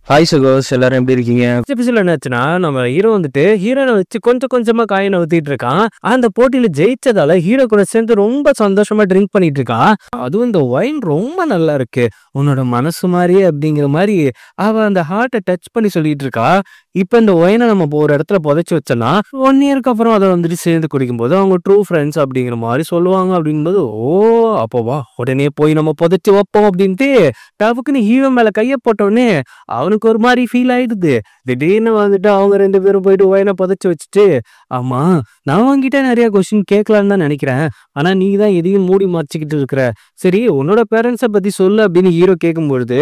Hi சுகோஸ், எல்லாரும் எப்படி இருக்கீங்க? எபிசோட்ல என்னாச்சுன்னா, நம்ம ஹீரோ வந்துட்டு ஹீரோனை வச்சு கொஞ்சம் கொஞ்சமா காயினை ஊத்திட்டு இருக்கான். அந்த போட்டியில ஜெயிச்சதால ஹீரோ கூட சேர்ந்து ரொம்ப சந்தோஷமா ட்ரிங்க் பண்ணிட்டு இருக்கான். அதுவும் இந்த ஒயின் ரொம்ப நல்லா இருக்கு, உன்னோட மனசு மாதிரியே அப்படிங்கிற மாதிரி அவ அந்த ஹார்ட்டை டச் பண்ணி சொல்லிட்டு இருக்கா. இப்ப இந்த ஒயினை நம்ம ஒரு இடத்துல புதைச்சி வச்சோம்னா 1 இயருக்கு அப்புறம் அதை வந்துட்டு சேர்ந்து குடிக்கும் போது அவங்க ட்ரூ ஃப்ரெண்ட்ஸ் அப்படிங்கிற மாதிரி சொல்லுவாங்க. அப்படிங்கும்போது அப்போ வா உடனே போய் நம்ம புதைச்சி வைப்போம் அப்படின்ட்டு டவுக்குன்னு ஹீரோ மேல கையை போட்டோடனே அவனுக்கு ஒரு மாதிரி ஃபீல் ஆயிடுது. திடீர்னு வந்துட்டு அவங்க 2 பேரும் போயிட்டு ஒயினை புதைச்சி வச்சுட்டு, ஆமா நான் உன்கிட்ட நிறைய கொஸ்டின் கேட்கலான்னு தான் நினைக்கிறேன், ஆனா நீ தான் எதையும் மூடி மறைச்சிக்கிட்டு இருக்கிற, சரி உன்னோட பேரண்ட்ஸை பத்தி சொல்லு அப்படின்னு ஹீரோ கேட்கும்பொழுது,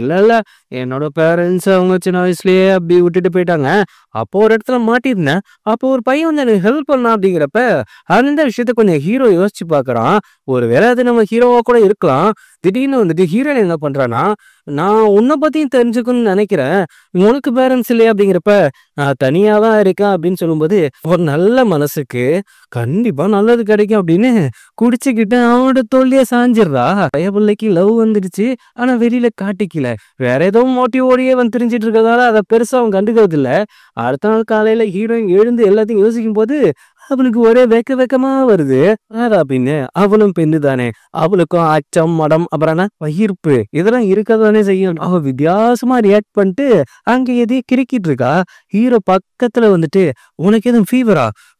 இல்ல என்னோட பேரண்ட்ஸ் அவங்க சின்ன வயசுலயே அப்படி விட்டுட்டு போயிட்டாங்க, அப்போ ஒரு இடத்துல மாட்டிருந்தேன், அப்போ ஒரு பையன் வந்து எனக்கு ஹெல்ப் பண்ணா அப்படிங்கிறப்ப அந்த விஷயத்த கொஞ்சம் ஹீரோ யோசிச்சு பாக்குறான். ஒருவேளை அது நம்ம ஹீரோவா கூட இருக்கலாம். திடீர்னு வந்துட்டு ஹீரோயின் என்ன பண்றான்னா, நான் உன்னை பத்தியும் தெரிஞ்சுக்கணும்னு நினைக்கிறேன், உனக்கு பேரண்ட்ஸ் இல்லையா அப்படிங்கிறப்ப, நான் தனியா தான் இருக்கேன் அப்படின்னு சொல்லும்போது, ஒரு நல்ல மனசுக்கு கண்டிப்பா நல்லது கிடைக்கும் அப்படின்னு குடிச்சுக்கிட்டு அவனோட தோல்லியே சாஞ்சிடுறா. பைய பிள்ளைக்கு லவ் வந்துடுச்சு, ஆனா வெளியில காட்டிக்கல, வேற ஏதோ மோட்டிவோடையே வந்து தெரிஞ்சிட்டு இருக்கிறதால அதை பெருசா அவன் கண்டுக்கிறது இல்ல. அடுத்த நாள் காலையில ஹீரோயின் எழுந்து எல்லாத்தையும் யோசிக்கும் போது அவளுக்கு ஒரே வெக்கமா வருது. அப்படின்னு அவளும் பெண்ணு தானே, அவளுக்கும் அச்சம், மடம், அப்புறம் ஈர்ப்பு இதெல்லாம் இருக்கதானே செய்யும். அவ வித்தியாசமா ரியாக்ட் பண்ணிட்டு அங்க எதையும் கிரிக்கிட்டு இருக்கா. ஹீரோ பக்கத்துல வந்துட்டு, உனக்கு எதுவும்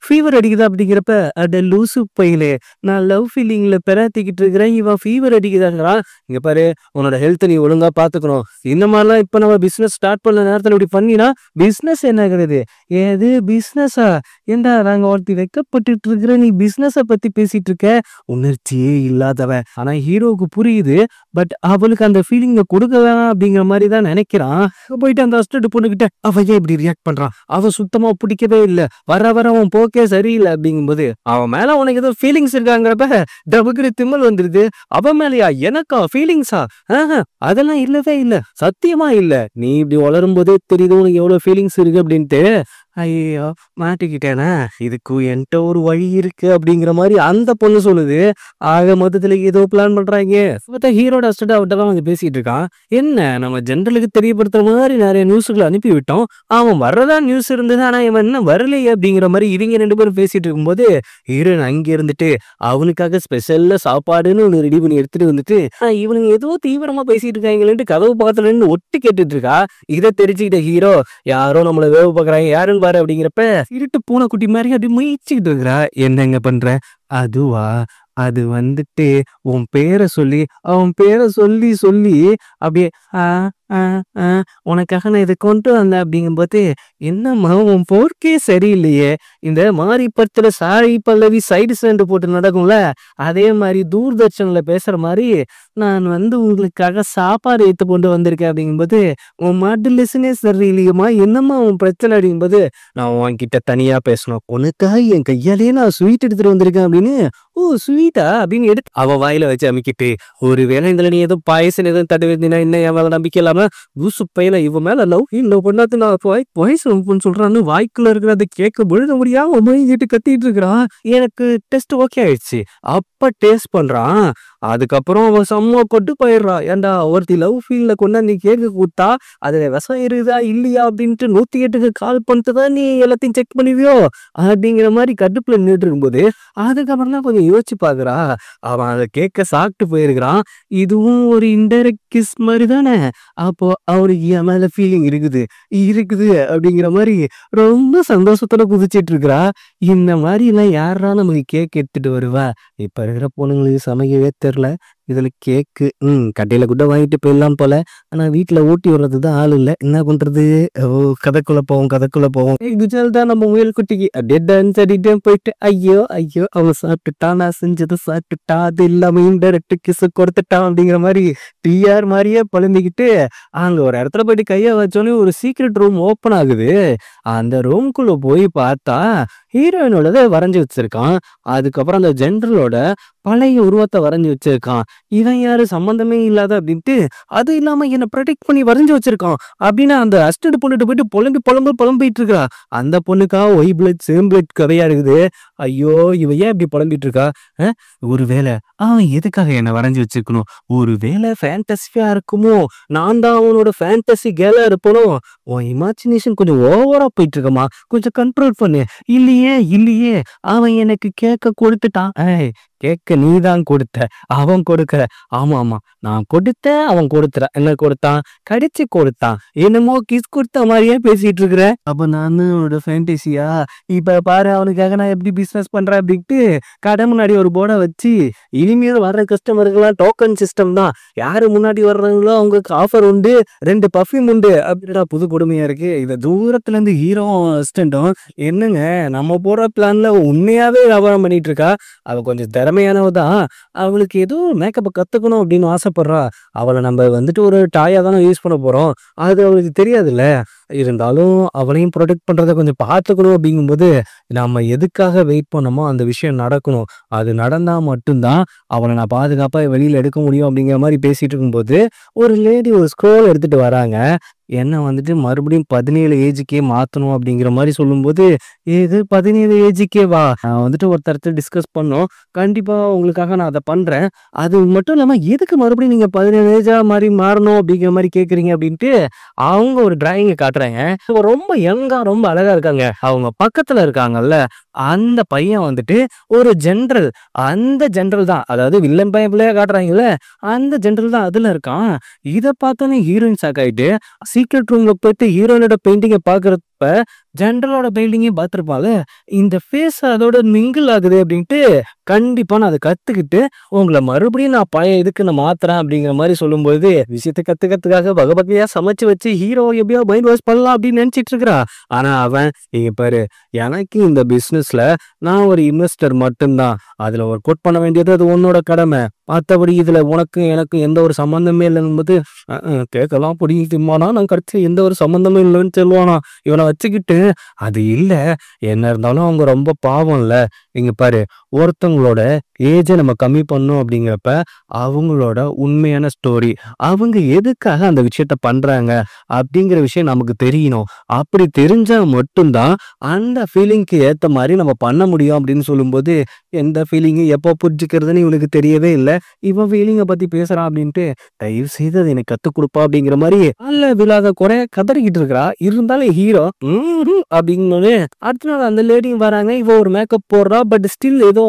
ஃபீவர் அடிக்குதா அப்படிங்கிறப்ப, அட லூசு பையிலே, நான் லவ் ஃபீலிங்ல பெறாத்திக்கிட்டு இருக்கிறேன், இவன் ஃபீவர் அடிக்குதாங்கிறான். இங்க பாரு, உன்னோட ஹெல்த் நீ ஒழுங்கா பாத்துக்கணும், இந்த மாதிரிலாம் இப்ப நம்ம பிசினஸ் ஸ்டார்ட் பண்ண நேரத்துல இப்படி பண்ணினா பிசினஸ் என்ன ஆகுறது? ஏது பிசினஸா? ஏண்டா நாங்க ஒருத்தி வெக்கப்பட்டு இருக்கிற, நீ பிசினஸ பத்தி பேசிட்டு இருக்க, உணர்ச்சியே இல்லாதவன். ஆனா ஹீரோவுக்கு புரியுது, பட் அவளுக்கு அந்த ஃபீலிங்க கொடுக்க வேணாம் அப்படிங்கிற மாதிரி தான் நினைக்கிறான். போயிட்டு அந்த அஸ்டட் பொண்ணுகிட்ட அவ ஏன் இப்படி ரியாக்ட் பண்றான், அவ சுத்தமா பிடிக்கவே இல்லை, வர அவன் போக்கே சரியில்லை அப்படிங்கும்போது, அவன் மேல உனக்கு ஏதோ ஃபீலிங்ஸ் இருக்காங்கிறப்ப டபுக்குற திம்மல் வந்துருது. அவன் மேலயா? எனக்கா ஃபீலிங்ஸா? அதெல்லாம் இல்லவே இல்லை, சத்தியமா இல்ல, நீ இப்படி வளரும் போதே தெரியுது உனக்கு எவ்வளவு ஃபீலிங்ஸ் இருக்கு அப்படின்ட்டு. ஐயோ மாட்டிக்கிட்டேனா, இதுக்கு என்கிட்ட ஒரு வழி இருக்கு அப்படிங்கிற மாதிரி அந்த பொண்ணு சொல்லுது. ஆக மொத்தத்துல ஏதோ பிளான் பண்றாங்க. ஹீரோட அஸ்டட் அவர்கிட்ட தான் வந்து பேசிட்டு இருக்கான். என்ன நம்ம ஜென்ரலுக்கு தெரியப்படுத்துற மாதிரி நிறைய நியூஸ்களை அனுப்பி விட்டோம், அவன் வர்றதா நியூஸ் இருந்தது, ஆனா இவன் என்ன வரலையே அப்படிங்கிற மாதிரி இவங்க 2 பேரும் பேசிட்டு இருக்கும்போது ஹீரோயின் அங்கே இருந்துட்டு அவனுக்காக ஸ்பெஷல்ல சாப்பாடுன்னு ஒன்று ரெடி பண்ணி எடுத்துட்டு வந்துட்டு, இவனுங்க ஏதோ தீவிரமா பேசிட்டு இருக்காங்களேன்ட்டு கதவு பக்கத்துல நின்று ஒட்டு கேட்டுட்டு இருக்கா. இதை தெரிஞ்சுக்கிட்ட ஹீரோ, யாரோ நம்மள வேவு பாக்குறாங்க, யாருன்னு பாரு அப்படிங்கிறப்ப இருட்டு பூனைக்குட்டி மாதிரி அப்படி முயற்சிக்கிட்டு இருக்கிறா. என்னங்க பண்ற? அதுவா, அது வந்துட்டு உன் பேரை சொல்லி அவன் பேரை சொல்லி சொல்லி அப்படியே உனக்காக நான் இதை கொண்டு வந்தேன் அப்படிங்கும்போது, என்னம்மா உன் போர்க்கே சரியில்லையே, இந்த மாதிரி படத்துல சாரி பல்லவி சைடு ஸ்டாண்டு போட்டு நடக்கும்ல, அதே மாதிரி தூர்தர்ஷன்ல பேசுற மாதிரி நான் வந்து உங்களுக்காக சாப்பாடு எடுத்து கொண்டு வந்திருக்கேன் அப்படிங்கும்போது, உன் மாடுலேஷனே சரியில்லையம்மா, என்னம்மா உன் பிரச்சனை அப்படிங்கும்போது, நான் உன்கிட்ட தனியா பேசணும், உனக்காக என் கையாலேயே நான் ஸ்வீட் எடுத்துட்டு வந்திருக்கேன் அப்படின்னு. ஓ ஸ்வீட்டா அப்படின்னு எடுத்து அவ வாயில வச்சு அமைக்கிட்டு, ஒருவேளை இதுல நீ ஏதோ பாயசம் எதுவும் தட்டு வந்தீங்கன்னா என்ன என் மேல நம்பிக்கை இல்லாம லூசு பையில இவன் மேல லவ் பண்ணாது நான் பாயசம் சொல்றான்னு வாய்க்குள்ள இருக்கிறத கேட்க பொழுது முடியாம மொழிகிட்டு கத்திட்டு இருக்கிறான். எனக்கு டெஸ்ட் ஓகே ஆயிடுச்சு, அப்ப டேஸ்ட் பண்றான். அதுக்கப்புறம் அவன் செம்ம கொட்டு போயிடுறான். ஏன்டா ஒருத்தி லவ் ஃபீல்ட்ல கொண்டா நீ கேட்க கூட்டா அதுல விஷம் இருக்குதா இல்லையா அப்படின்ட்டு 108க்கு கால் பண்ணிட்டு தான் நீ எல்லாத்தையும் செக் பண்ணுவியோ அப்படிங்கிற மாதிரி கடுப்புல நின்றுட்டு இருக்கும்போது, அதுக்கப்புறம் தான் கொஞ்சம் யோசிச்சு பாக்குறா. அவன் அதை கேட்க சாப்பிட்டு போயிருக்கிறான். இதுவும் ஒரு இன்டைரக்ட் கிஸ் மாதிரி தானே, அப்போ அவனுக்கு என் மேல ஃபீலிங் இருக்குது அப்படிங்கிற மாதிரி ரொம்ப சந்தோஷத்தோட குதிச்சிட்டு இருக்கிறா. இந்த மாதிரி எல்லாம் யாரா நமக்கு கேக் எடுத்துட்டு வருவா? இப்ப இருக்கிற பொண்ணுங்களுக்கு சமைக்கவே தெரியல, இதுல கேக்கு கடையில கூட வாங்கிட்டு போயிடலாம் போல, ஆனா வீட்டுல ஊட்டி விடுறதுதான் ஆள் இல்ல, என்ன பண்றது? கதைக்குள்ள போவோம் குஜால் தான் நம்ம முயல் குட்டிக்கு அப்படியே டான்ஸ் ஆடிட்டே போயிட்டு, ஐயோ அவன் சாப்பிட்டுட்டான், நான் செஞ்சதை சாப்பிட்டுட்டான், அது இல்லாம இன்டைரக்ட் கிஸ் கொடுத்துட்டான் அப்படிங்கிற மாதிரி டிஆர் மாதிரியே புலம்பிக்கிட்டு அங்க ஒரு இடத்துல போயிட்டு கைய வச்சோன்னே ஒரு சீக்ரெட் ரூம் ஓப்பன் ஆகுது. அந்த ரூம்குள்ள போய் பார்த்தா ஹீரோயினோட வரைஞ்சி வச்சிருக்கான். அதுக்கப்புறம் அந்த ஜென்ரலோட பழைய உருவத்தை வரைஞ்சி வச்சிருக்கான். இவன் யாரு சம்மந்தமே இல்லாத அப்படின்ட்டு அது இல்லாம என்ன ப்ரொடெக்ட் பண்ணி வரைஞ்சு வச்சிருக்கான் அப்படின்னு அந்த அஸ்டன்ட் பொண்ணுட்டு போயிட்டு புலம்பிட்டு இருக்கா. அந்த பொண்ணுக்கா ஒய் பிளட் சேம் பிளட் கதையா இருக்குது. ஐயோ இவ ஏன் இப்படி புலம்பிட்டு இருக்கா? ஒருவேளை அவன் எதுக்காக என்ன வரைஞ்சு வச்சிருக்கணும்? ஒருவேளை ஃபேண்டசியா இருக்குமோ? நான் தான் அவனோட ஃபேண்டசி கேலா இருப்பனோ? உன் இமேஜினேஷன் கொஞ்சம் ஓவரா போயிட்டு இருக்கமா, கொஞ்சம் கண்ட்ரோல் பண்ணு. இல்லையே அவன் எனக்கு கேட்க கொடுத்துட்டான். கேட்க நீதான் கொடுத்த, அவன் கொடுக்கற. ஆமா நான் கொடுத்தேன், அவன் கொடுத்துறான். என்ன கொடுத்தான்? கடிச்சு கொடுத்தான். என்னமோ கிஸ் கொடுத்த மாதிரியே பேசிட்டு இருக்கிற. அப்ப நான் அவனோட ஃபேண்டசியா? இப்ப பாரு அவனுக்காக நான் எப்படி பிசினஸ் பண்றேன் அப்படின்ட்டு கடை முன்னாடி ஒரு போர்டை வச்சு, இனிமேல் வர்ற கஸ்டமருக்கெல்லாம் டோக்கன் சிஸ்டம் தான், யாரு முன்னாடி வர்றாங்களோ அவங்களுக்கு ஆஃபர் உண்டு, 2 பர்ஃப்யூம் உண்டு அப்படின்னா புது கொடுமையா இருக்கு. இதை தூரத்துல இருந்து ஹீரோவும் அசிஸ்டன்டும் என்னங்க நம்ம போற பிளான்ல உண்மையாவே வியாபாரம் பண்ணிட்டு இருக்கா. அவ கொஞ்சம் திறமையானவதான். அவளுக்கு ஏதோ மேக்கப்பை கத்துக்கணும் அப்படின்னு ஆசைப்படுறா. அவளை நம்ம வந்துட்டு ஒரு டாயா தானே யூஸ் பண்ண போறோம், அது அவளுக்கு தெரியாதுல்ல. இருந்தாலும் அவளையும் ப்ரொடெக்ட் பண்றதை கொஞ்சம் பார்த்துக்கணும். அப்படிங்கும்போது நம்ம எதுக்காக வெயிட் பண்ணோமோ அந்த விஷயம் நடக்கணும். அது நடந்தா மட்டும்தான் அவளை நான் பாதுகாப்பா வெளியில எடுக்க முடியும் அப்படிங்கிற மாதிரி பேசிட்டு இருக்கும்போது ஒரு லேடி ஒரு ஸ்க்ரோல் எடுத்துட்டு வராங்க. என்ன வந்துட்டு மறுபடியும் 17 ஏஜுக்கே மாத்தணும் அப்படிங்கிற மாதிரி சொல்லும்போது, ஏது 17 ஏஜுக்கே வா, நான் வந்துட்டு ஒருத்தரத்தை டிஸ்கஸ் பண்ணோம், கண்டிப்பா உங்களுக்காக நான் அதை பண்றேன். அது மட்டும் இல்லாம எதுக்கு மறுபடியும் நீங்க 17 ஏஜா மாதிரி மாறணும் அப்படிங்கிற மாதிரி கேக்குறீங்க அப்படின்ட்டு அவங்க ஒரு டிராயிங்கை காட்டுறாங்க. ரொம்ப யங்கா ரொம்ப அழகா இருக்காங்க. அவங்க பக்கத்துல இருக்காங்கல்ல அந்த பையன் வந்துட்டு ஒரு ஜென்ரல். அந்த ஜென்ரல் தான், அதாவது வில்லன் பையன் பிள்ளையா காட்டுறாங்கல்ல அந்த ஜென்ரல் தான் அதுல இருக்கான். இதை பார்த்தோன்னே ஹீரோயின் ஷாக் ஆயிட்டு சீக்ரெட் ரூம்ல போயிட்டு ஹீரோயினோட பெயிண்டிங்கை பாக்குறப்ப ஜென்ரலோட பெயிண்டிங்கையும் பார்த்துருப்பாங்க. இந்த ஃபேஸ் அதோட மிங்கிள் ஆகுது அப்படின்ட்டு கண்டிப்பா நான் அதை கத்துக்கிட்டு உங்களை மறுபடியும் நான் பழைய இதுக்கு நான் மாத்துறேன் அப்படிங்கிற மாதிரி சொல்லும்போது, விஷயத்தை கத்துக்கிறதுக்காக வகை சமைச்சு வச்சு ஹீரோ எப்படியோ மைண்ட் வாஷ் பண்ணலாம் அப்படின்னு நினைச்சிட்டு இருக்கிறா. ஆனா அவன் இங்க பாரு, எனக்கு இந்த பிசினஸ்ல நான் ஒரு இன்வெஸ்டர் மட்டும்தான், அதுல ஒரு கோட் பண்ண வேண்டியது அது உன்னோட கடமை, மற்றபடி இதுல உனக்கும் எனக்கும் எந்த ஒரு சம்பந்தமே இல்லைன்னு போது கேட்கலாம் புரியுதுமானா நான் கடைசி எந்த ஒரு சம்பந்தமும் இல்லைன்னு சொல்லுவானா. இவனை வச்சுக்கிட்டு அது இல்ல, என்ன இருந்தாலும் அவங்க ரொம்ப பாவம் இல்ல. இங்க பாரு, ஒருத்தவங்களோட ஏஜை நம்ம கம்மி பண்ணோம் அப்படிங்கிறப்ப அவங்களோட உண்மையான ஸ்டோரி, அவங்க எதுக்காக அந்த விஷயத்த பண்றாங்க அப்படிங்கிற விஷயம் நமக்கு தெரியணும். அப்படி தெரிஞ்சா மட்டும்தான் அந்த ஃபீலிங்க்கு ஏத்த மாதிரி நம்ம பண்ண முடியும் அப்படின்னு சொல்லும்போது, எந்த ஃபீலிங்கு எப்போ புரிஞ்சுக்கிறதுன்னு இவனுக்கு தெரியவே இல்லை. இவன் ஃபீலிங்கை பத்தி பேசுறான் அப்படின்ட்டு தயவு செய்து அதை எனக்கு கத்துக் கொடுப்பா அப்படிங்கிற மாதிரி அல்ல விழாத குறைய கதறிக்கிட்டு இருக்கிறா. இருந்தாலும் ஹீரோ அப்படிங்கும்போது அடுத்த நாள் அந்த லேடியும் வராங்க. இவ ஒரு மேக்கப் போடுறா. பட் ஸ்டில் ஏதோ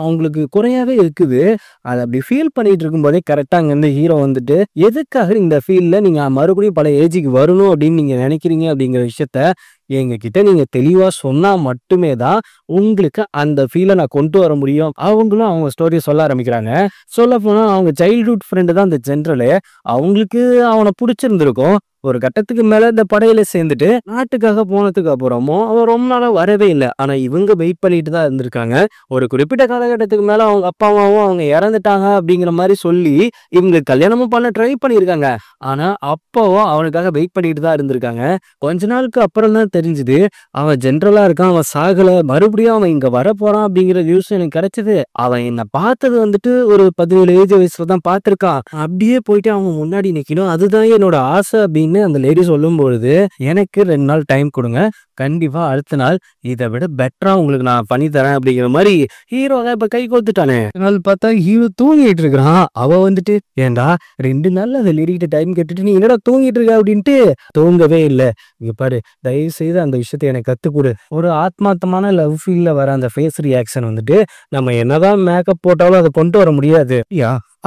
அவங்களுக்கு குறையாவே இருக்குது. அதை அப்படி ஃபீல் பண்ணிட்டு இருக்கும் போதே கரெக்டா அங்க இருந்து ஹீரோ வந்துட்டு, எதுக்காக இந்த ஃபீல்ட்ல நீங்க மறுபடியும் பழைய ஏஜுக்கு வரணும் அப்படின்னு நீங்க நினைக்கிறீங்க அப்படிங்கிற விஷயத்த எங்க கிட்ட நீங்க தெளிவா சொன்னா மட்டுமே தான் உங்களுக்கு அந்த ஃபீலை நான் கொண்டு வர முடியும். அவங்களும் அவங்க ஸ்டோரியை சொல்ல ஆரம்பிக்கிறாங்க. சொல்ல போனா அவங்க சைல்ட்ஹுட் ஃப்ரெண்டு தான் அந்த ஜென்ரலு. அவங்களுக்கு அவனை பிடிச்சிருந்திருக்கும். ஒரு கட்டத்துக்கு மேல இந்த படையில சேர்ந்துட்டு நாட்டுக்காக போனதுக்கு அப்புறமும் அவன் ரொம்ப நாளா வரவே இல்லை. ஆனா இவங்க வெயிட் பண்ணிட்டு தான் இருந்திருக்காங்க. ஒரு குறிப்பிட்ட காலகட்டத்துக்கு மேல அவங்க அப்பா அம்மாவும் அவங்க இறந்துட்டாங்க அப்படிங்கிற மாதிரி சொல்லி இவங்க கல்யாணமும் பண்ண ட்ரை பண்ணியிருக்காங்க. ஆனா அப்பவும் அவனுக்காக வெயிட் பண்ணிட்டு தான் இருந்திருக்காங்க. கொஞ்ச நாளுக்கு அப்புறம் தான் தெரிஞ்சுது அவன் ஜென்ரலா இருக்கான், அவன் சாகல, மறுபடியும் அவன் இங்க வர போறான் அப்படிங்கிற நியூஸ் எனக்கு கிடைச்சது. அவன் என்ன பார்த்தது வந்துட்டு ஒரு 17 ஏஜ் வயசுல தான் பார்த்திருக்கான். அப்படியே போயிட்டு அவன் முன்னாடி நிக்கணும், அதுதான் என்னோட ஆசை அப்படின்னு அந்த லேடி சொல்லும் பொழுது, எனக்கு 2 நாள் டைம் கொடுங்க, கண்டிப்பா அடுத்த நாள் இதை விட பெட்டரா உங்களுக்கு நான் பண்ணி தரேன் அப்படிங்கிற மாதிரி ஹீரோ இப்ப கை கொடுத்துட்டானே. நாள் பார்த்தா ஹீரோ தூங்கிட்டு இருக்கிறான். அவ வந்துட்டு, ஏண்டா 2 நாள்ல அந்த லேடிகிட்ட டைம் கேட்டுட்டு நீ என்னடா தூங்கிட்டு இருக்க அப்படின்ட்டு, தூங்கவே இல்லை. இங்க பாரு, தயவு செய்து அந்த விஷயத்தை எனக்கு கத்துக்கொடு. ஒரு ஆத்மார்த்தமான லவ் ஃபீல்ல வர அந்த ஃபேஸ் ரியாக்ஷன் வந்துட்டு நம்ம என்னதான் மேக்கப் போட்டாலும் அதை கொண்டு வர முடியாது.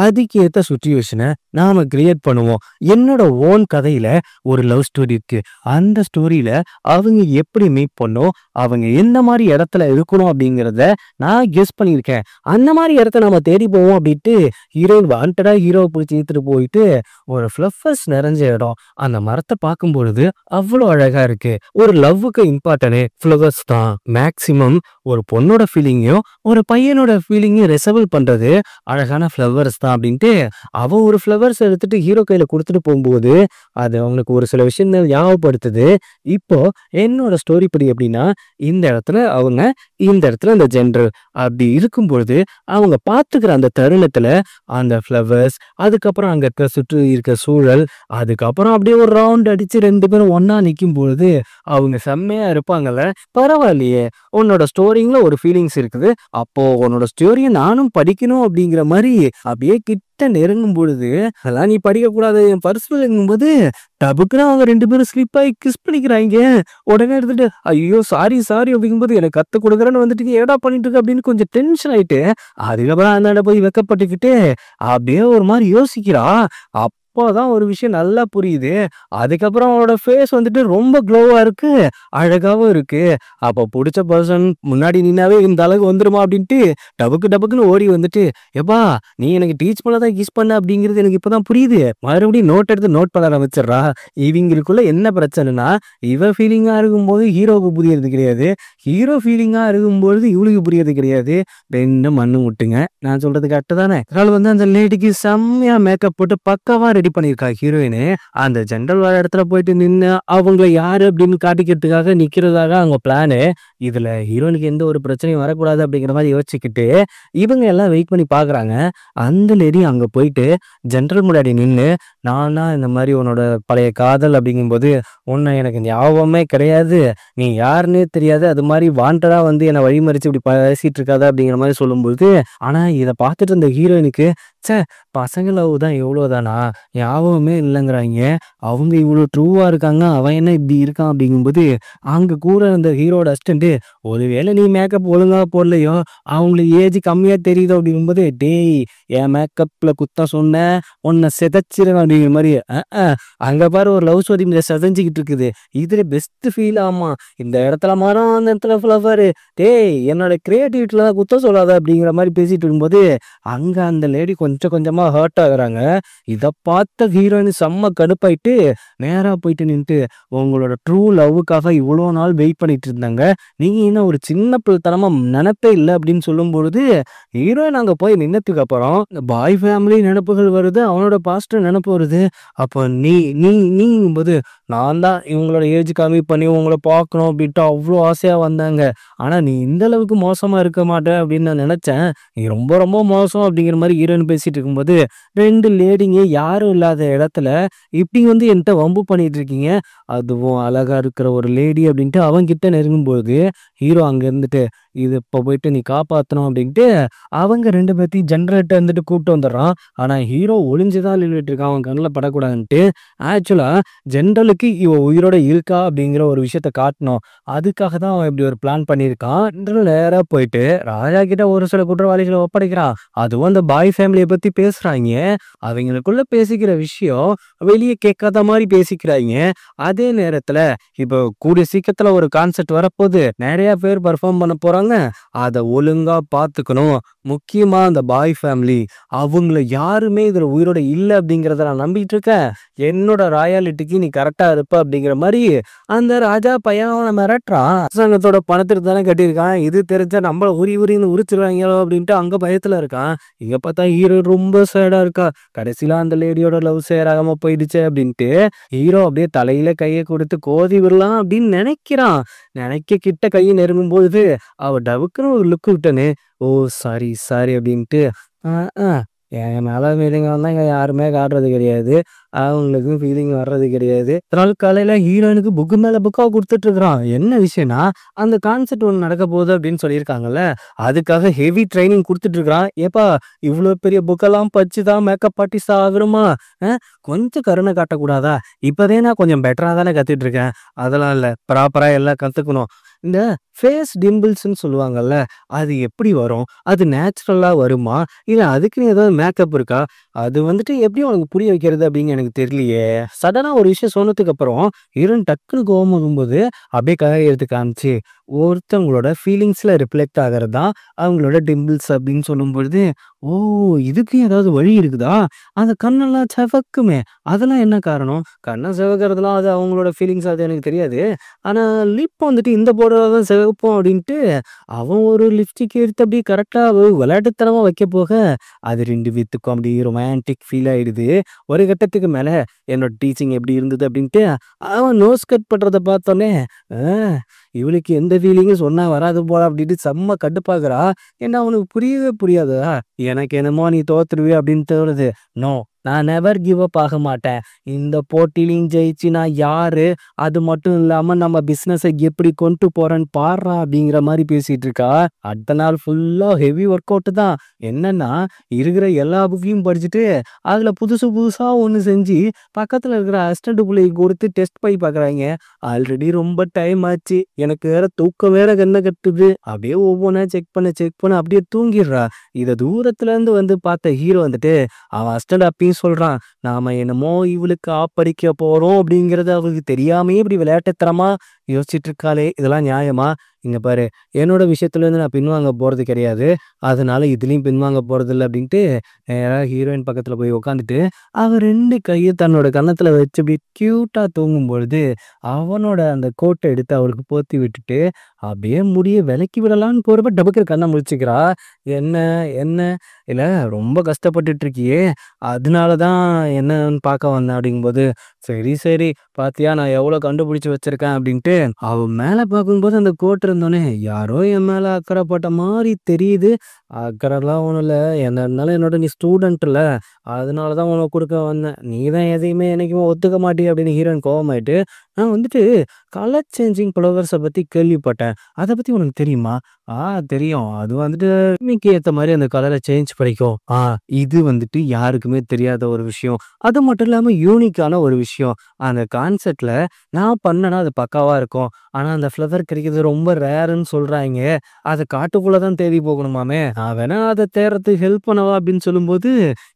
அதுக்கேற்ற சுச்சுவேஷனை நாம கிரியேட் பண்ணுவோம். என்னோட ஓன் கதையில ஒரு லவ் ஸ்டோரி இருக்கு. அந்த ஸ்டோரியில அவங்க எப்படி மீட் பண்ணோம், அவங்க எந்த மாதிரி இடத்துல இருக்கணும் அப்படிங்கிறத நான் கெஸ் பண்ணியிருக்கேன். அந்த மாதிரி இடத்த நம்ம தேடி போவோம் அப்படின்ட்டு ஹீரோயின் வாண்டடா ஹீரோவை பிடிச்சி இழுத்துட்டு போயிட்டு ஒரு ஃப்ளவர்ஸ் நிறைஞ்ச இடம், அந்த மரத்தை பார்க்கும் பொழுது அவ்வளோ அழகா இருக்கு. ஒரு லவ்வுக்கு இம்பார்ட்டனே ஃப்ளவர்ஸ் தான். மேக்சிமம் ஒரு பொண்ணோட ஃபீலிங்கையும் ஒரு பையனோட ஃபீலிங்கையும் ரெசபிள் பண்றது அழகான ஃப்ளவர்ஸ் தான் அப்படின்ட்டு அவ ஒரு ஃப்ளவர்ஸ் எடுத்துட்டு ஹீரோ கையில கொடுத்துட்டு போகும்போது அது அவங்களுக்கு ஒரு சில விஷயங்கள் ஞாபகப்படுத்துது. இப்போ என்னோட ஸ்டோரி படி எப்படின்னா, இந்த இடத்துல அவங்க இந்த இடத்துல இந்த ஜெனரல் அப்படி இருக்கும்பொழுது அவங்க பார்த்துக்கிற அந்த தருணத்துல அந்த ஃப்ளவர்ஸ், அதுக்கப்புறம் அங்க இருக்க சுற்றி இருக்க சூழல், அதுக்கப்புறம் அப்படியே ஒரு ரவுண்ட் அடிச்சு 2 பேரும் ஒண்ணா நிக்கும் பொழுது, அவங்க செம்மையா இருப்பாங்கல்ல. பரவாயில்லையே! உன்னோட ஸ்டோரிங்ல ஒரு ஃபீலிங்ஸ் இருக்குது. அப்போ உன்னோட ஸ்டோரிய நானும் படிக்கணும் அப்படிங்கிற மாரி அப்படியே கிட்ட நெருங்கும் பொழுது, அதெல்லாம் நீ படிக்கக்கூடாது என் பர்சனல்ங்கும்போது, டபுக்குன்னு அவங்க 2 பேரும் ஸ்லிப் ஆயி கிஸ் பண்ணிக்கிறாய்ங்க. உடனே எடுத்துட்டு, "ஐயோ! சாரி, சாரி" அப்படிங்கும்போது, "எனக்கு கத்துக் குடுக்குறேன்னு வந்துட்டு நீ என்னடா பண்ணிட்டு இருக்க?" அப்படின்னு கொஞ்சம் டென்ஷன் ஆயிட்டு, அதுக்கப்புறம் அந்தாண்ட போய் வெட்கப்பட்டுக்கிட்டு, அப்படியே ஒரு மாரி யோசிக்கிறா. அப்பதான் ஒரு விஷயம் நல்லா புரியுது. அதுக்கப்புறம் அவளோட ஃபேஸ் வந்துட்டு ரொம்ப க்ளோவா இருக்கு. அழகாவும் இருக்கு. அப்ப புடிச்ச பர்சன் முன்னாடி நின்னாவே இந்த அளவுக்கு வந்துருமா அப்படின்ட்டு, டபக்கு டபக்குன்னு ஓடி வந்துட்டு, "எப்பா நீ எனக்கு டீச் பண்ண தான் கிஸ் பண்ண அப்படிங்கிறது எனக்கு இப்பதான் புரியுது." மறுபடியும் நோட் எடுத்து நோட் பண்ண ஆரம்பிச்சிடுறா. இவங்களுக்குள்ள என்ன பிரச்சனைன்னா, இவ ஃபீலிங்கா இருக்கும்போது ஹீரோவுக்கு புரியறது கிடையாது. ஹீரோ ஃபீலிங்கா இருக்கும்பொழுது இவளுக்கு புரியறது கிடையாது. 2ம் மண்ணு முட்டுங்க. நான் சொல்றது கரெக்ட்டு தானே? அதனால அந்த லேடிக்கு செம்மையா மேக்கப் போட்டு பக்காவா ரெடி பண்ணியிருக்கா ஹீரோயினு. அந்த ஜெனரல் வர இடத்துல போயிட்டு நின்னு, அவங்கள யாரு அப்படின்னு காட்டிக்கிறதுக்காக நிக்கிறதாக அவங்க பிளானு. இதுல ஹீரோயினுக்கு எந்த ஒரு பிரச்சனையும் வரக்கூடாது அப்படிங்கிற மாரி யோசிச்சுக்கிட்டு, இவங்க எல்லாம் வெயிட் பண்ணி பார்க்குறாங்க. அந்த லேடி அங்க போயிட்டு ஜெனரல் முன்னாடி நின்னு, "நான் தான் இந்த மாரி உன்னோட பழைய காதல் அப்படிங்கும்போது, உன்ன எனக்கு ஞாபகமே கிடையாது. நீ யாருன்னே தெரியாது. அது மாரி வாண்டடா வந்து என்ன வழிமறிச்சு இப்படி பேசிட்டு இருக்காத" அப்படிங்கிற மாரி சொல்லும்போது, ஆனா இத பார்த்துட்டு இருந்த ஹீரோயினுக்கு, ச்சே! பசங்க லவ் தான் இவ்வளோதானா? ஞாபகமே இல்லங்கிறாய்ங்க. அவங்க இவ்வளோ ட்ரூவா இருக்காங்க. அவன் என்ன இப்படி இருக்கான் அப்படிங்கும்போது, அங்க கூட இருந்த ஹீரோட அசிஸ்டன்ட், "ஒருவேளை நீ மேக்கப் ஒழுங்கா போடலையோ, அவங்களுக்கு ஏஜ் கம்மியா தெரியுதோ" அப்படிங்கும்போது, "டேய்! என் மேக்கப்ல குத்தம் சொன்ன, உன்ன சிதைச்சிருவேன்" அப்படிங்கிற மாரி. அங்க பாரு ஒரு லவ் ஸ்டோரி சிதைஞ்சுகிட்டு இருக்குது. இதுல பெஸ்ட் ஃபீல் ஆமா. இந்த இடத்துல மரம், அந்த இடத்துல ஃப்ளவரு. டேய்! என்னோட கிரியேட்டிவிட்டில குத்தம் சொல்லாத அப்படிங்கிற மாரி பேசிட்டு இருக்கும்போது, அங்க அந்த லேடி கொஞ்சம் கொஞ்சமா ஹர்ட் ஆகுறாங்க. இத பார்த்த ஹீரோயின் செம்ம கடுப்பாயிட்டு, நேரா போயிட்டு நின்னுட்டு, "உங்களோட ட்ரூ லவ்வுக்காக இவ்வளோ நாள் வெயிட் பண்ணிட்டு இருந்தாங்க. நீங்க என்ன ஒரு சின்ன பிள்ளைத்தனமா நெனப்பே இல்ல" அப்படின்னு சொல்லும்பொழுது, ஹீரோயின் அங்க போய் நின்னதுக்கு அப்புறம், இந்த பாய் ஃபேமிலி நெனப்புகள் வருது. அவனோட பாஸ்ட் நெனப்பு வருது. அப்போ நீ நீ நீங்கும்போது, "நான் தான் இவங்களோட ஏஜ் கம்மி பண்ணி உங்கள பார்க்கணும் அப்படின்ட்டு அவ்ளோ ஆசையா வந்தாங்க. ஆனா நீ இந்த அளவுக்கு மோசமா இருக்க மாட்ட அப்படின்னு நான் நெனச்சேன். நீ ரொம்ப ரொம்ப மோசம்" அப்படிங்கிற மாரி ஹீரோயின் பேசிட்டு இருக்கும்போது, 2 லேடிங்க யாரும் இல்லாத இடத்துல, "இப்படி என்ட்ட வம்பு பண்ணிட்டு இருக்கீங்க. அதுவும் அழகா இருக்கிற ஒரு லேடி" அப்படின்ட்டு அவன்கிட்ட நெருங்கும்போது, ஹீரோ அங்க இருந்துட்டு, "இது இப்ப போயிட்டு நீ காப்பாத்தணும்" அப்படின்ட்டு அவங்க 2 பேத்தையும் ஜெனரேட்டர் இருந்துட்டு கூப்பிட்டு வந்துடுறான். ஆனா ஹீரோ ஒளிஞ்சு தான் நின்னுட்டு இருக்கான். அவன் கண்ணுல படக்கூடாதுன்ட்டு. ஆக்சுவலா ஜெனரலுக்கு இவ உயிரோட இருக்கா அப்படிங்கிற ஒரு விஷயத்த காட்டணும். அதுக்காக தான் அவன் இப்படி ஒரு பிளான் பண்ணியிருக்கான். ஜெனரல் நேரா போயிட்டு ராஜா கிட்ட ஒரு சில குற்றவாளிகள ஒப்படைக்கிறான். அதுவும் அந்த பாய் ஃபேமிலிய பத்தி பேசுறாய்ங்க. அவைங்களுக்குள்ள பேசிக்கிற விஷயம் வெளிய கேட்காத மாரி பேசிக்கிறாய்ங்க. அதே நேரத்துல இப்போ கூடிய சீக்கிரத்துல ஒரு கான்செர்ட் வரப்போது. நெறைய பேர் பெர்ஃபார்ம் பண்ண போறாங்க. அத ஒழுங்கா பார்த்துக்கணும். முக்கியமா அந்த பாய் ஃபேமிலி. அவங்கள யாருமே இதுல உயிரோட இல்ல அப்படிங்கிறத நான் நம்பிட்டு இருக்கேன். என்னோட ராயலிட்டிக்கு நீ கரெக்ட்டா இருப்ப அப்படிங்கிற மாரி அந்த ராஜா பையன் அவன மிரட்டுறான். அரசாங்கத்தோட பணத்திற்கு தானே கட்டியிருக்கான். இது தெரிஞ்சா நம்மள உரி உரின்னு உரிச்சிருவாங்களோ அப்படின்ட்டு அங்க பயத்துல இருக்கான். இங்க பார்த்தா ஹீரோ ரொம்ப சேடா இருக்கா. கடைசியில அந்த லேடியோட லவ் சேராகாம போயிடுச்சே அப்படின்ட்டு ஹீரோ அப்படியே தலையில கைய குடுத்து கோதி விடலாம் அப்படின்னு நினைக்கிறான். நினைக்க கிட்ட கை நெருங்கும்போது அவ டபுக்குன்னு ஒரு லுக் விட்டனே, "ஓ! சாரி, சாரி" அப்படின்ட்டு, "அ, ஆ என் மேல ஃபீலிங் வந்தா இங்க யாருமே காட்டுறது கிடையாது. அவங்களுக்கும் ஃபீலிங் வர்றது கிடையாது." ஒரு நாள் காலையில ஹீரோயினுக்கு புக்கு மேல புக்கா குடுத்துட்டு இருக்கிறான். என்ன விஷயம்னா, அந்த கான்செர்ட் ஒண்ணு நடக்க போகுது அப்படின்னு சொல்லியிருக்காங்கல்ல. அதுக்காக ஹெவி ட்ரெய்னிங் குடுத்துட்டு இருக்கிறான். "ஏப்பா இவ்ளோ பெரிய புக்கெல்லாம் படிச்சு தான் மேக்கப் ஆர்டிஸ்ட் ஆகணுமா? அ கொஞ்சம் கருணை காட்டக்கூடாதா? இப்பதே நான் கொஞ்சம் பெட்டரா தானே கத்துட்டு இருக்கேன். அதெல்லாம் இல்ல. ப்ராப்பரா எல்லாம் கத்துக்கணும்." இந்த ஃபேஸ் டிம்பிள்ஸ்ன்னு சொல்லுவாங்கல்ல. அது எப்படி வரும்? அது நேச்சுரலா வருமா? இல்ல அதுக்குன்னு ஏதாவது மேக்கப் இருக்கா? அது எப்படி உனக்கு புரிய வைக்கிறது அப்படின்னு எனக்கு தெரியலையே. சடனா ஒரு விஷயம் சொன்னதுக்கு அப்புறம் ஹீரோயின் டக்குனு கோவம் வரும்போது அப்படியே கைய எடுத்து காமிச்சு, ஒருத்தவங்களோட ஃபீலிங்ஸ்ல ரிஃப்ளெக்ட் ஆகுறது தான் அவங்களோட டிம்பிள்ஸ் அப்படின்னு சொல்லும்பொழுது, "ஓ! இதுக்கும் ஏதாவது வழி இருக்குதா? அந்த கண்ணெல்லாம் செவக்குமே! அதெல்லாம் என்ன காரணம்?" கண்ண சிவக்கிறதுலாம் அது அவங்களோட ஃபீலிங்ஸ் அது எனக்கு தெரியாது. ஆனா லிப் இந்த போடுறா தான் சிவப்போம் அப்படின்ட்டு, அவன் ஒரு லிப்ஸ்டிக் எடுத்து அப்படியே கரெக்ட்டா விளையாட்டுத்தனமா வைக்க போக, அது 2 பேத்துக்கும் அப்படியே ரொமான்டிக் ஃபீல் ஆயிடுது. ஒரு கட்டத்துக்கு மேல என்னோட டீச்சிங் எப்படி இருந்தது அப்படின்ட்டு, அவன் நோஸ் கட் பண்றத பார்த்தோனே, "ஆ இவளுக்கு எந்த ஃபீலிங்கும் சொன்னா வராது போல அப்படின்ட்டு செம்ம கடுப்பாகுறா. ஏன்னா அவனுக்கு புரியவே புரியாதுடா. எனக்கு என்னமோ நீ தோத்துருவே அப்படின்னு தோணுது. நோ, நான் நெவர் கிவ் அப் ஆக மாட்டேன். இந்த போட்டியிலயும் ஜெயிச்சு நான் யாரு? அது மட்டும் இல்லாம நம்ம பிசினஸ எப்படி கொண்டு போறேன்னு பார்றா அப்படிங்கிற மாரி பேசிட்டு இருக்கா. அடுத்த நாள் ஃபுல்லா ஹெவி ஒர்க் அவுட் தான். என்னன்னா இருக்கிற எல்லா புக்கையும் படிச்சுட்டு, அதுல புதுசு புதுசா ஒண்ணு செஞ்சு பக்கத்துல இருக்கிற அசிஸ்டன்ட் புள்ளைக்கு கொடுத்து டெஸ்ட் பண்ணி பார்க்குறாய்ங்க. ஆல்ரெடி ரொம்ப டைம் ஆச்சு. எனக்கு வேற தூக்கம் வேற கண்ண கட்டுது. அப்படியே ஒவ்வொன்னா செக் பண்ண அப்படியே தூங்கிடுறா. இத தூரத்துல இருந்து வந்து பார்த்த ஹீரோ வந்துட்டு அவன் அசிஸ்டன்ட் அப்பயும் சொல்றான். நாம என்னமோ இவளுக்கு ஆப்படிக்க போறோம் அப்படிங்கிறது அவளுக்கு தெரியாமயே இப்படி விளையாட்டுத்தனமா யோசிச்சுட்டு இருக்காளே, இதெல்லாம் நியாயமா? இங்க பாரு, என்னோட விஷயத்துல இருந்து நான் பின்வாங்க போறது கிடையாது. அதனால இதுலயும் பின்வாங்க போறதில்ல அப்படின்ட்டு நேரா ஹீரோயின் பக்கத்துல போய் உட்காந்துட்டு, அவ 2 கைய தன்னோட கன்னத்துல வச்சு இப்படி கியூட்டா தூங்கும்பொழுது, அவனோட அந்த கோட்ட எடுத்து அவளுக்கு போத்தி விட்டுட்டு, அப்படியே முடிய விலக்கி விடலான்னு போறப்ப டபக்குனு கண்ண முழிச்சுக்கிறா. "என்ன? என்ன? இல்ல ரொம்ப கஷ்டப்பட்டுட்டு இருக்கியே, அதனால தான் என்னன்னு பார்க்க வந்தேன்" அப்படிங்கும்போது, "சரி, சரி. பாத்தியா நான் எவ்வளோ கண்டுபிடிச்சு வச்சிருக்கேன்" அப்படின்ட்டு அவ மேல பார்க்கும்போது அந்த கோட் இருந்தோனே, யாரோ என் மேல அக்கறை பட்ட மாரி தெரியுது. அக்கறைலாம் ஒண்ணும் இல்ல. என்ன இருந்தாலும் என்னோட நீ ஸ்டூடண்ட்ல. அதனால தான் உனக்கு குடுக்க வந்தேன். நீ தான் எதையுமே என்னைக்குமே ஒத்துக்க மாட்டியே அப்படின்னு ஹீரோயின் கோவமாயிட்டு, நான் வந்துட்டு கலர் சேஞ்சிங் ஃப்ளவர்ஸ பத்தி கேள்விப்பட்டேன். அத பத்தி உனக்கு தெரியுமா? தெரியும். அது வந்துட்டு பூமிக்கு ஏத்த மாரி அந்த கலர சேஞ்ச் பண்ணிக்கும். இது வந்துட்டு யாருக்குமே தெரியாத ஒரு விஷயம். அது மட்டும் இல்லாம யூனிக்கான ஒரு விஷயம். அந்த கான்செப்ட்ல நான் பண்ணேன்னா அது பக்காவா இருக்கும். ஆனா அந்த ஃப்ளவர் கிடைக்கிறது ரொம்ப ரேர்ன்னு சொல்றாய்ங்க. அத காட்டுக்குள்ள தான் தேடி போகணுமாமே. நான் வேணா அத தேடுறதுக்கு ஹெல்ப் பண்ணவா அப்படின்னு சொல்லும்போது,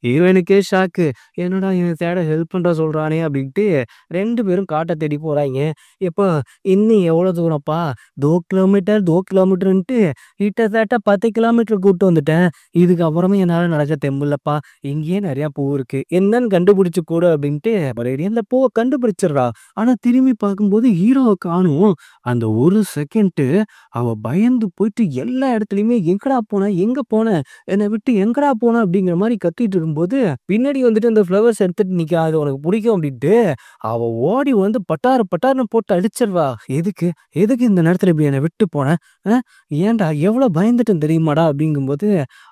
ஹீரோயினுக்கே ஷாக்கு. என்னடா இவன் தேட ஹெல்ப் பண்றா சொல்றானே அப்படின்ட்டு 2 பேரும் காட்ட தேடி போறாய்ங்க. எப்பா இன்னும் எவ்வளோ தூரம்ப்பா? 2 கிலோமீட்டர், 2 கிலோமீட்டர்ன்ட்டு கிட்டத்தட்ட 10 கிலோமீட்டர் கூட்டு வந்துட்டேன். இதுக்கப்புறமும் என்னால நடக்க தெம்பில்லப்பா. இங்கேயே நெறையா பூ இருக்கு. என்னன்னு கண்டுபிடிச்சு குடு அப்படின்ட்டு ஒரேடியா அந்த பூவ கண்டுபிடிச்சிடுறா. ஆனா திரும்பி பார்க்கும்போது ஹீரோவ காணோம். அந்த ஒரு செகண்ட் அவ பயந்து போயிட்டு எல்லா இடத்துலயுமே எங்கடா போன? எங்க போன? என்னை விட்டு எங்கடா போன? அப்படிங்கிற மாரி கத்திட்டு இருக்கும்போது, பின்னாடி வந்துட்டு அந்த ஃப்ளவர்ஸ் எடுத்துட்டு நிக்கா. அது உனக்கு பிடிக்கும் அப்படின்ட்டு, அவ ஓடி வந்து பட்டாரு பட்டாருன்னு போட்டு அடிச்சிருவா. எதுக்கு? எதுக்கு இந்த நேரத்துல இப்படி என்னை விட்டு போன? அ ஏன்டா எவ்வளோ பயந்துட்டேன் தெரியுமாடா? அப்படிங்கும்போது,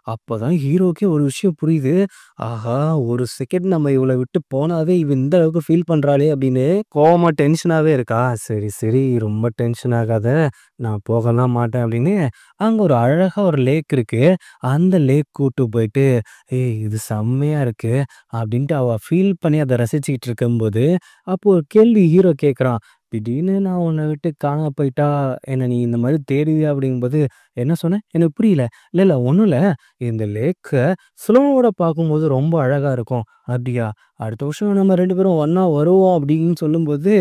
அப்பதான் ஹீரோவுக்கே ஒரு விஷயம் புரியுது. ஆஹா! ஒரு செகண்ட் நம்ம இவள விட்டு போனாவே இவ இந்த அளவுக்கு ஃபீல் பண்றாளே அப்படின்னு கோவமா டென்ஷனாவே இருக்கா. சரி, சரி ரொம்ப டென்ஷன் ஆகாத. நான் போகலாம் மாட்டேன் அப்படின்னு, அங்க ஒரு அழகா ஒரு லேக் இருக்கு. அந்த லேக் கூட்டு போயிட்டு, "ஏய் இது செம்மையா இருக்கு" அப்படின்ட்டு அவ ஃபீல் பண்ணி அத ரசிச்சுக்கிட்டு இருக்கும்போது, அப்போ ஒரு கேள்வி ஹீரோ கேட்குறான். "திடீர்னு நான் உன்ன விட்டு காணாம போயிட்டா, என்ன நீ இந்த மாரி தேடுவியா?" அப்படிங்கும்போது, "என்ன சொன்ன? எனக்கு புரியல." "இல்ல ஒண்ணும் இல்ல. இந்த லேக்க ஸ்லோவோட பார்க்கும்போது ரொம்ப அழகா இருக்கும்." "அப்படியா? அடுத்த வருஷம் நம்ம 2 பேரும் ஒண்ணா வருவோம்." அப்படின்னு சொல்லும்போது,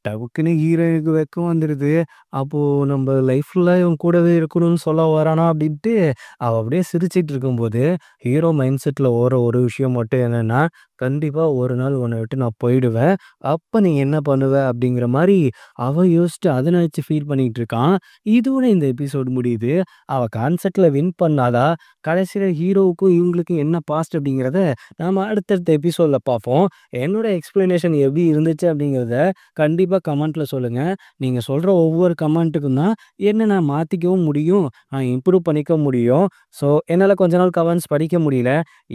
டபுக்குன்னு ஹீரோயினுக்கு வெக்கம் வந்துருது. அப்போ நம்ம லைஃப்ல இவன் கூடவே இருக்கணும்னு சொல்ல வரானா அப்படின்ட்டு அவ அப்படியே சிரிச்சிட்டு இருக்கும்போது, ஹீரோ மைண்ட் செட்ல ஓடுற ஒரு விஷயம் மட்டும் என்னன்னா, கண்டிப்பா ஒரு நாள் உன்ன விட்டு நான் போயிடுவேன். அப்ப நீ என்ன பண்ணுவ? அப்படிங்கிற மாரி அவன் யோசிச்சு அத நெனச்சு ஃபீல் பண்ணிட்டு இருக்கான். இதோட இந்த எபிசோட் முடியுது. அவ கான்செப்ட்ல வின் பண்ணாதா? கடைசியில ஹீரோவுக்கும் இவங்களுக்கும் என்ன பாஸ்ட் அப்படிங்கிறத நாம அடுத்தடுத்த எபிசோட்ல பார்ப்போம். என்னோட எக்ஸ்பிளனேஷன் எப்படி இருந்துச்சு அப்படிங்கிறத கண்டிப்பா கமெண்ட்ல சொல்லுங்க. நீங்க சொல்ற ஒவ்வொரு கமெண்ட்டுக்கும் தான் என்ன நான் மாத்திக்கவும் முடியும். இம்ப்ரூவ் பண்ணிக்க முடியும். ஸோ என்னால கொஞ்ச நாள் கமெண்ட்ஸ் படிக்க முடியல.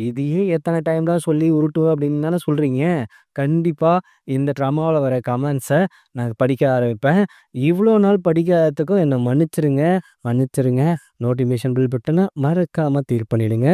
இதையே எத்தன டைம் தான் சொல்லி உருட்டுவ அப்படின்னு தானே சொல்றீங்க. கண்டிப்பா இந்த ட்ராமாவுல வர கமெண்ட்ஸ நான் படிக்க ஆரம்பிப்பேன். இவ்வளோ நாள் படிக்காததுக்கும் என்ன மன்னிச்சிருங்க, மன்னிச்சிருங்க. நோட்டிஃபிகேஷன் பெல் பட்டன மறக்காம கிளிக் பண்ணிடுங்க.